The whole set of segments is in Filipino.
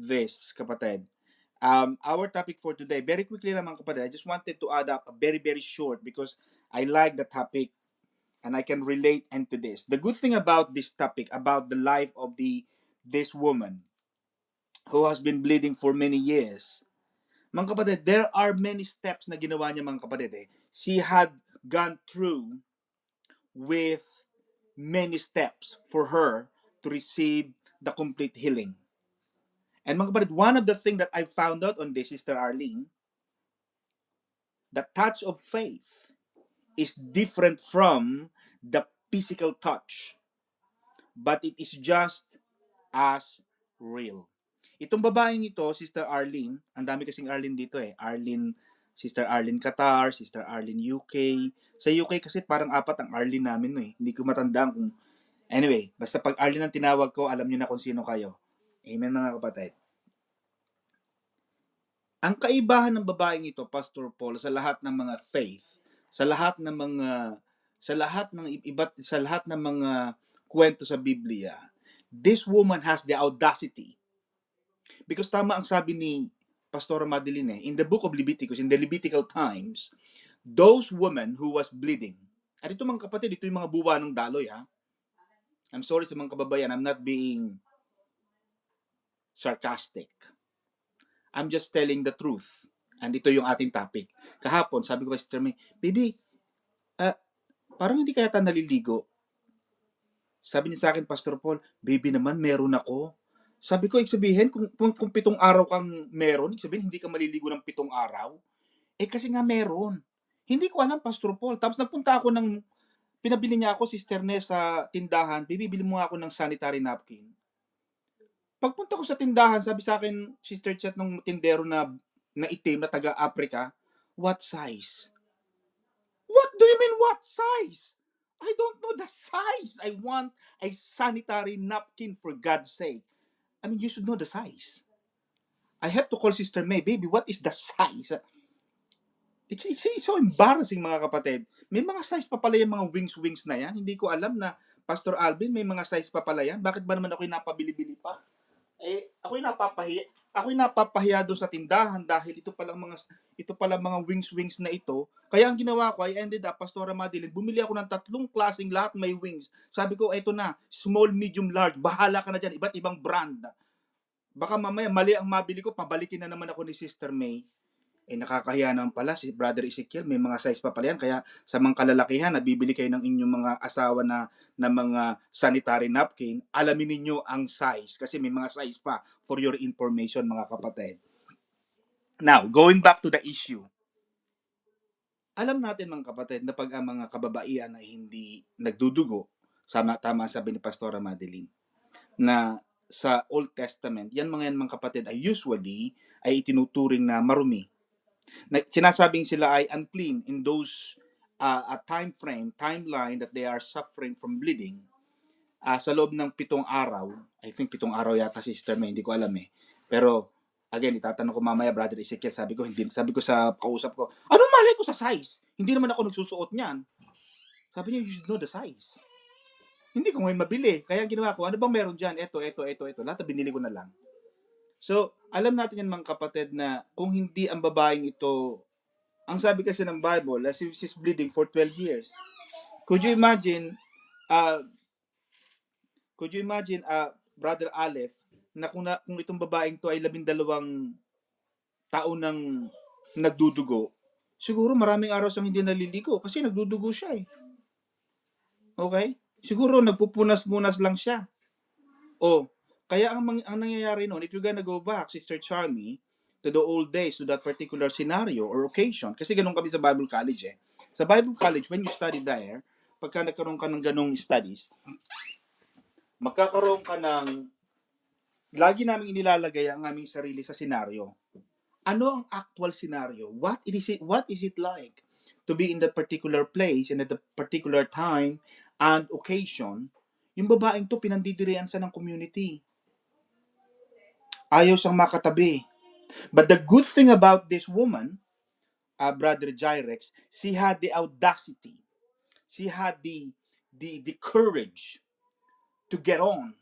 this, kapatid. Our topic for today, very quickly naman kapatid, I just wanted to add up a very, very short because I like the topic and I can relate into this. The good thing about this topic, about the life of this woman who has been bleeding for many years, mga kapatid, there are many steps na ginawa niya mga kapatid. She had gone through with many steps for her to receive the complete healing. And mga kapatid, one of the things that I found out on this, Sister Arlene, the touch of faith is different from the physical touch, but it is just as real. Itong babaeng ito, Sister Arlene, ang dami kasing Arlene dito Sister Arlene Qatar, Sister Arlene UK. Sa UK kasi parang apat ang Arlene namin Hindi ko matandaan kung... Anyway, basta pag Arlene ang tinawag ko, alam niyo na kung sino kayo. Amen mga kapatid. Ang kaibahan ng babaeng ito, Pastor Paul, sa lahat ng mga faith, sa lahat ng mga kwento sa Biblia, this woman has the audacity. Because tama ang sabi ni Pastor Madeline, in the book of Leviticus, in the Levitical times, those women who was bleeding, at ito mga kapatid, ito yung mga buwa ng daloy I'm sorry sa mga kababayan, I'm not being sarcastic. I'm just telling the truth. And ito yung ating topic. Kahapon, sabi ko kay Sister May, baby, parang hindi kaya tayo naliligo. Sabi niya sa akin, Pastor Paul, baby naman, meron ako. Sabi ko, sabihin, kung 7 araw kang meron, sabihin, hindi ka maliligo ng 7 araw. Kasi nga meron. Hindi ko alam, Pastor Paul. Tapos napunta ako pinabili niya ako, Sister Ness, sa tindahan, baby, bili mo ako ng sanitary napkin. Pagpunta ko sa tindahan, sabi sa akin, Sister Chat, ng tindero na itim na taga-Africa, what size? What do you mean, what size? I don't know the size. I want a sanitary napkin for God's sake. I mean, you should know the size. I have to call Sister May, baby, what is the size? It's so embarrassing mga kapatid. May mga size pa pala yung mga wings na yan. Hindi ko alam na, Pastor Alvin, may mga size pa pala yan. Bakit ba naman ako'y napabili-bili pa? Ako'y napapahiya doon sa tindahan dahil ito palang mga wings na ito. Kaya ang ginawa ko, I ended up, Pastora Madeline, bumili ako ng 3 klaseng, lahat may wings. Sabi ko, eto na, small, medium, large, bahala ka na dyan, iba't ibang brand. Baka mamaya mali ang mabili ko, pabalikin na naman ako ni Sister May. Nakakahiya naman pala si Brother Ezekiel, may mga size pa pala yan. Kaya sa mga kalalakihan, nabibili kayo ng inyong mga asawa na mga sanitary napkin, alamin ninyo ang size. Kasi may mga size pa for your information, mga kapatid. Now, going back to the issue. Alam natin mga kapatid na pag ang mga kababaihan ay hindi nagdudugo, tama sabi ni Pastora Madeline, na sa Old Testament, yan mga kapatid ay usually ay itinuturing na marumi. Sinasabing sila ay unclean in those timeline that they are suffering from bleeding sa loob ng 7 araw. I think 7 araw yata, Sister May, hindi ko alam Pero again, itatanong ko mamaya, Brother Ezekiel, sabi ko sa kausap ko, anong malay ko sa size? Hindi naman ako nagsusuot niyan. Sabi niya, you should know the size. Hindi ko ngayon mabili. Kaya ginawa ko, ano bang meron dyan? Ito. Lahat binili ko na lang. So, alam natin yan mga kapatid na kung hindi ang babaeng ito, ang sabi kasi ng Bible, she's bleeding for 12 years. Could you imagine, Brother Aleph, na kung itong babaeng to ay 12 taon nang nagdudugo, siguro maraming araw siyang hindi naliligo kasi nagdudugo siya Okay? Siguro nagpupunas-punas lang siya. Kaya ang nangyayari noon, if you're gonna go back, Sister Charmy, to the old days, to that particular scenario or occasion, kasi ganun kami sa Bible College Sa Bible College, when you study there, pagka nagkaroon ka ng ganung studies, magkakaroon ka ng, lagi namin inilalagay ang aming sarili sa scenario. Ano ang actual scenario? What is it like to be in that particular place, in that particular time and occasion? Yung babaeng to, pinandidirian sa ng community. Ayaw siyang makatabi. But the good thing about this woman, Brother Jairus, she had the audacity. She had the courage to get on,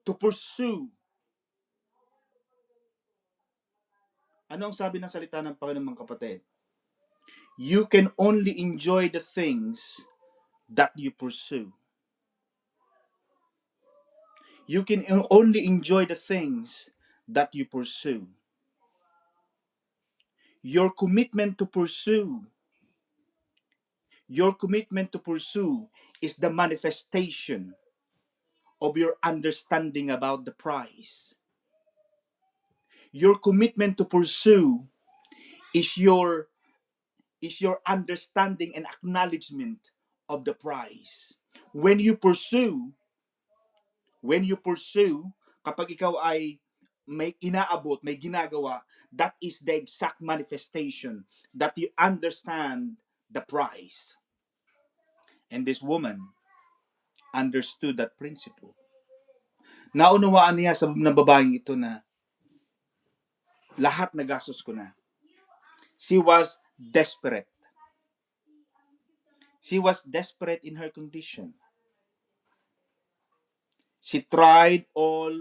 to pursue Ano ang sabi ng salita ng Panginoon, mga kapatid? You can only enjoy the things that you pursue. You can only enjoy the things that you pursue. Your commitment to pursue, your commitment to pursue is the manifestation of your understanding about the prize. Your commitment to pursue is your understanding and acknowledgement of the prize. When you pursue, kapag ikaw ay may inaabot, may ginagawa, that is the exact manifestation that you understand the prize. And this woman understood that principle. Naunawaan niya sa babaeng ito na lahat na gastos ko na. She was desperate. She was desperate in her condition. She tried all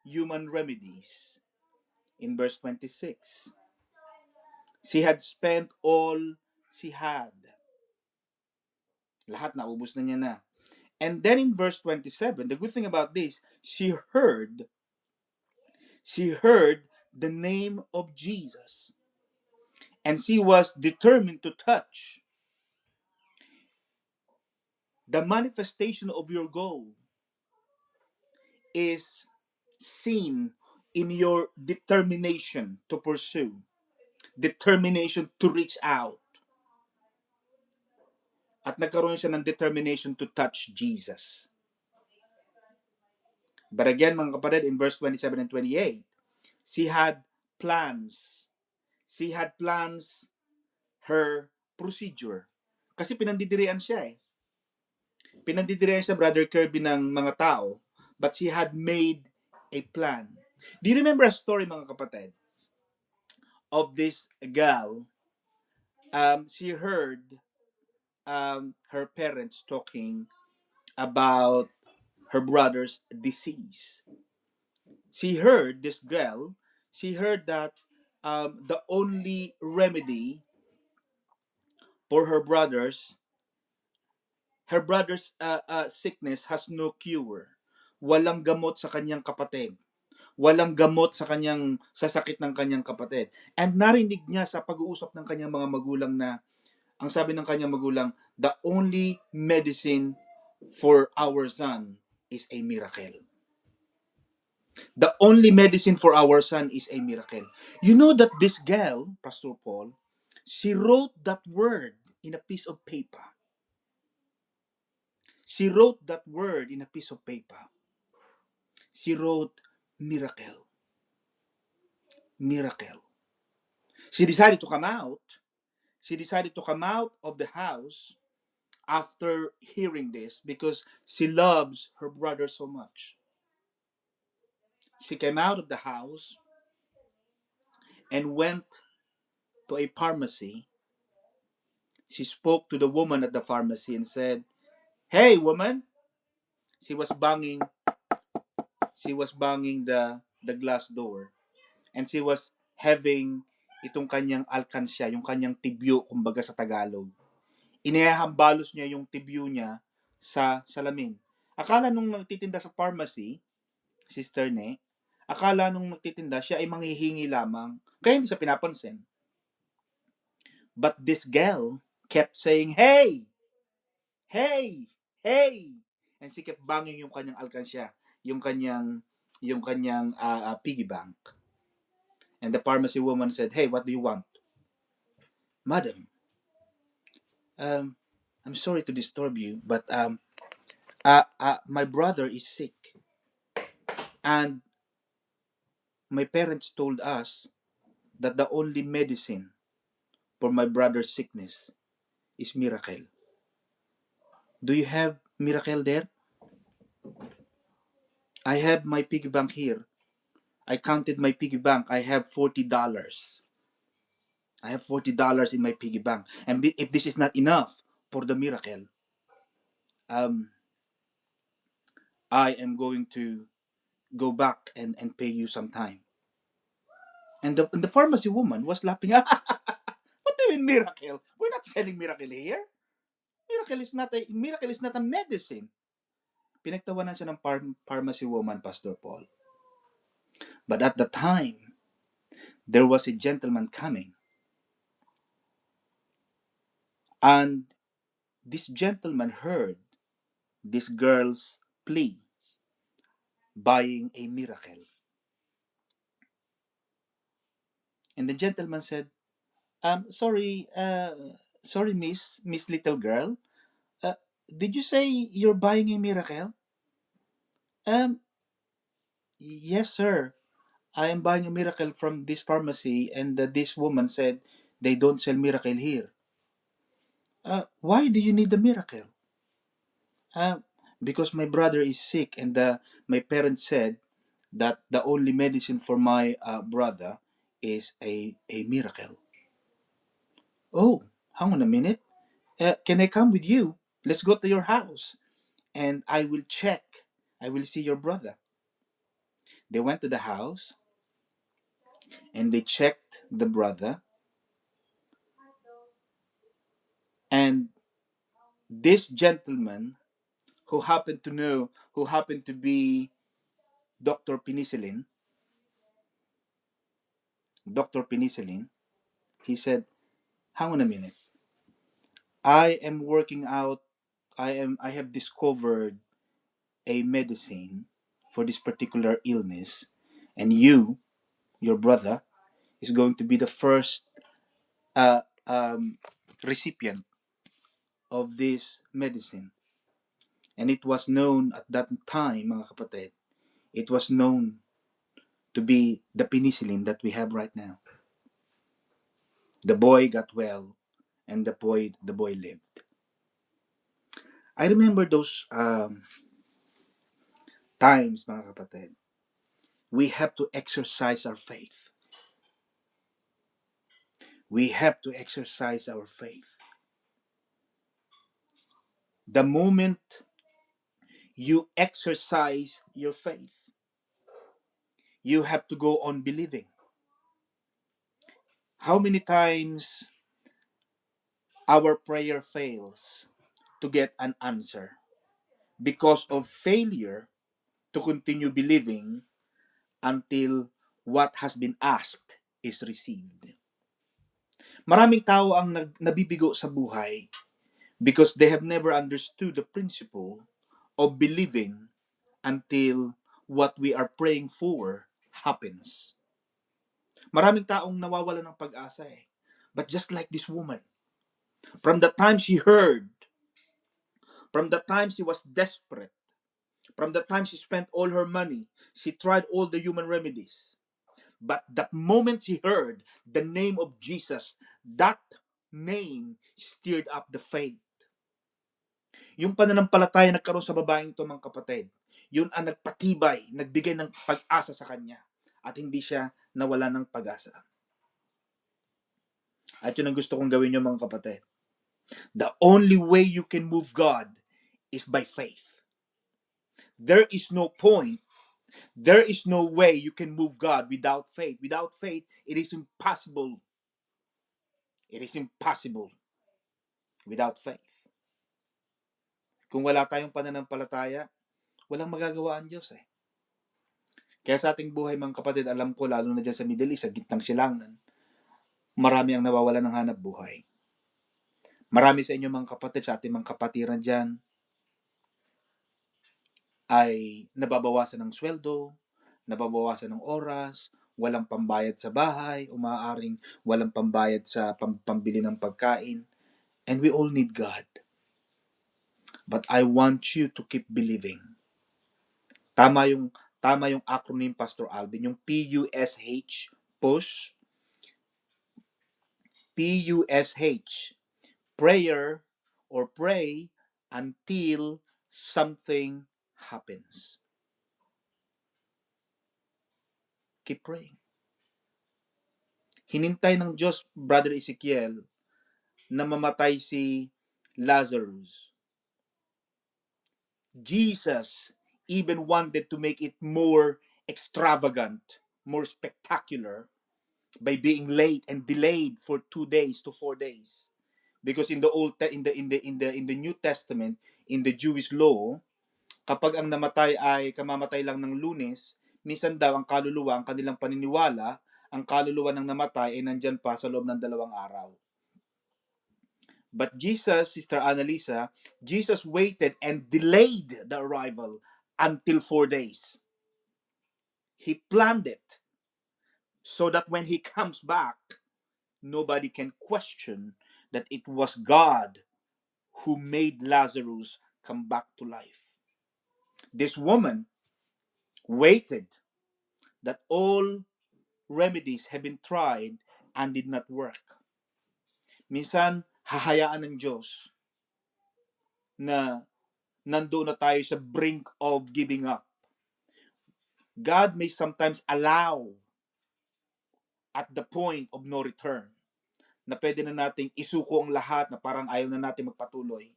human remedies. In verse 26, she had spent all she had. Lahat naubos na niya na. And then in verse 27, the good thing about this, she heard the name of Jesus. And she was determined to touch. The manifestation of your goal is seen in your determination to pursue, determination to reach out. At nagkaroon siya ng determination to touch Jesus. But again, mga kapatid, in verse 27 and 28, she had plans. She had plans her procedure. Kasi pinandidirian siya eh. Pinandidirian siya, Brother Kirby, ng mga tao. But she had made a plan. Do you remember a story, mga kapatid, of this girl? She heard her parents talking about her brother's disease. She heard this girl, she heard that the only remedy for her brother's sickness has no cure. Walang gamot sa kanyang kapatid. Walang gamot sa sakit ng kanyang kapatid. And narinig niya sa pag-uusap ng kanyang mga magulang na, ang sabi ng kanyang magulang, the only medicine for our son is a miracle. The only medicine for our son is a miracle. You know that this girl, Pastor Paul, she wrote that word in a piece of paper. She wrote that word in a piece of paper. She wrote miracle. Miracle. She decided to come out. She decided to come out of the house after hearing this because she loves her brother so much. She came out of the house and went to a pharmacy. She spoke to the woman at the pharmacy and said, "Hey, woman." She was banging the glass door. And she was having itong kanyang alkansya, yung kanyang tibyo, kumbaga sa Tagalog. Inihahambalos niya yung tibyo niya sa salamin. Akala nung nagtitinda sa pharmacy, Sister Ne, akala nung nagtitinda siya ay manghihingi lamang. Kaya hindi siya pinapansin. But this girl kept saying, "Hey! Hey! Hey!" And she kept banging yung kanyang alkansya, yung kanyang piggy bank. And the pharmacy woman said, "Hey, what do you want?" "Madam, I'm sorry to disturb you, but my brother is sick. And my parents told us that the only medicine for my brother's sickness is miracle. Do you have miracle there? I have my piggy bank here. I counted my piggy bank. I have $40. I have $40 in my piggy bank. And if this is not enough for the miracle, I am going to go back and pay you some time." And the pharmacy woman was laughing. What do you mean miracle? We're not selling miracle here. Miracle is not a medicine. Pinagtawanan siya ng pharmacy woman, Pastor Paul. But at the time, there was a gentleman coming, and this gentleman heard this girl's plea, buying a miracle. And the gentleman said, sorry, Miss Little Girl. Uh, did you say you're buying a miracle? Um, yes, sir. I am buying a miracle from this pharmacy, and this woman said they don't sell miracle here. Why do you need the miracle? Uh, because my brother is sick, and my parents said that the only medicine for my brother is a miracle. Oh, hang on a minute. Can I come with you? Let's go to your house, and I will check. I will see your brother. They went to the house, and they checked the brother, and this gentleman who happened to be Dr. Penicillin, Dr. Penicillin, he said, hang on a minute. I am working out, I have discovered a medicine for this particular illness, and your brother, is going to be the first uh, um, recipient of this medicine. And it was known at that time, mga kapatid, it was known to be the penicillin that we have right now. The boy got well, and the boy lived. I remember those times, mga kapatid. We have to exercise our faith. We have to exercise our faith. The moment you exercise your faith, you have to go on believing. How many times our prayer fails to get an answer because of failure to continue believing until what has been asked is received. Maraming tao ang nabibigo sa buhay because they have never understood the principle of believing until what we are praying for happens. Maraming taong nawawala ng pag-asa eh. But just like this woman, from the time she heard, from the time she was desperate, from the time she spent all her money, she tried all the human remedies. But the moment she heard the name of Jesus, that name stirred up the faith. Yung pananampalataya nagkaroon sa babaeng to, mga kapatid, yun ang nagpatibay, nagbigay ng pag-asa sa kanya, at hindi siya nawala ng pag-asa. At yun ang gusto kong gawin nyo, mga kapatid. The only way you can move God is by faith. There is no point, there is no way you can move God without faith. Without faith, it is impossible. It is impossible without faith. Kung wala tayong pananampalataya, walang magagawa ang Diyos eh. Kaya sa ating buhay, mga kapatid, alam ko, lalo na dyan sa Middle East, sa gitnang silangan, marami ang nawawala ng hanap buhay. Marami sa inyo, mga kapatid, sa ating mga kapatiran dyan, ay nababawasan ng sweldo, nababawasan ng oras, walang pambayad sa bahay, o maaaring walang pambayad sa pambili ng pagkain. And we all need God. But I want you to keep believing. Tama yung acronym, Pastor Alvin, yung PUSH, push, PUSH, prayer or pray until something happens. Keep praying. Hinintay ng Diyos, Brother Ezekiel, na mamatay si Lazarus. Jesus even wanted to make it more extravagant, more spectacular, by being late and delayed for 2 days to 4 days. Because in the old in the New Testament, in the Jewish law, kapag ang namatay ay kamamatay lang ng Lunes, minsan daw ang kaluluwa, ang kanilang paniniwala, ang kaluluwa ng namatay ay nandyan pa sa loob ng 2 araw. But Jesus, Sister Annalisa, Jesus waited and delayed the arrival until 4 days. He planned it so that when he comes back, nobody can question that it was God who made Lazarus come back to life. This woman waited that all remedies have been tried and did not work. Minsan, hahayaan ng Diyos na nandoon na tayo sa brink of giving up. God may sometimes allow at the point of no return na pwede na nating isuko ang lahat na parang ayaw na natin magpatuloy.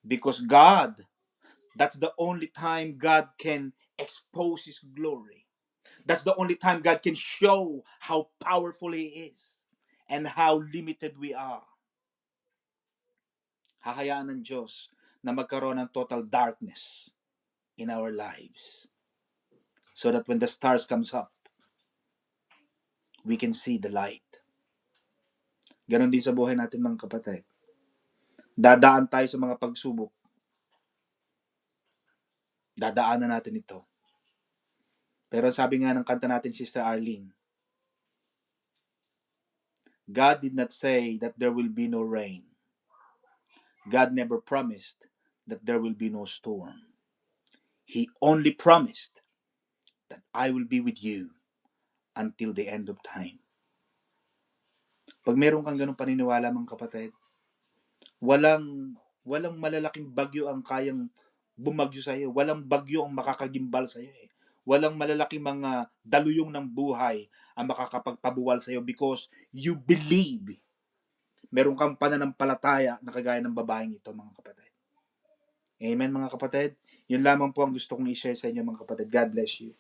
Because God, that's the only time God can expose His glory. That's the only time God can show how powerful He is and how limited we are. Hahayaan ng Diyos na magkaroon ng total darkness in our lives. So that when the stars comes up, we can see the light. Ganon din sa buhay natin mga kapatid. Dadaan tayo sa mga pagsubok. Dadaanan natin ito. Pero sabi nga ng kanta natin, Sister Arlene, God did not say that there will be no rain. God never promised that there will be no storm. He only promised that I will be with you until the end of time. Pag meron kang ganung paniniwala mga kapatid, walang malalaking bagyo ang kayang bumagyo sa iyo. Walang bagyo ang makakagimbal sa iyo. Walang malalaking mga daluyong ng buhay ang makakapagpabuwal sa iyo because you believe. Meron kang pananampalataya na kagaya ng babaeng ito, mga kapatid. Amen, mga kapatid? Yun lamang po ang gusto kong i-share sa inyo, mga kapatid. God bless you.